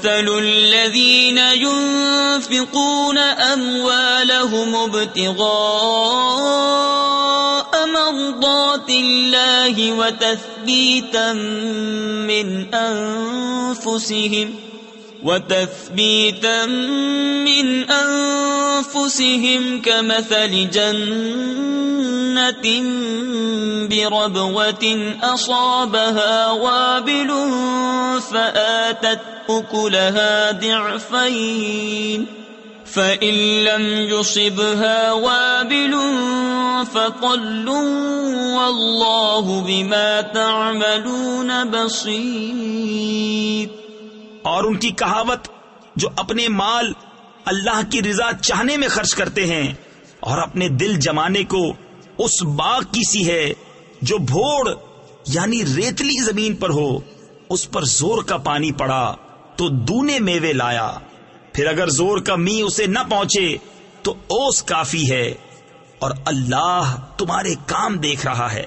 مثل الذين ينفقون أموالهم ابتغاء مرضات الله وتثبيتا من أنفسهم كمثل جنة بربوة أصابها وابل فآتت أكلها ضعفين فإن لم يصبها وابل فطل والله بما تعملون بصير۔ اور ان کی کہاوت جو اپنے مال اللہ کی رضا چاہنے میں خرچ کرتے ہیں اور اپنے دل جمانے کو اس باغ کی سی ہے جو بھوڑ یعنی ریتلی زمین پر ہو، اس پر زور کا پانی پڑا تو دونے میوے لایا، پھر اگر زور کا می اسے نہ پہنچے تو اوس کافی ہے، اور اللہ تمہارے کام دیکھ رہا ہے۔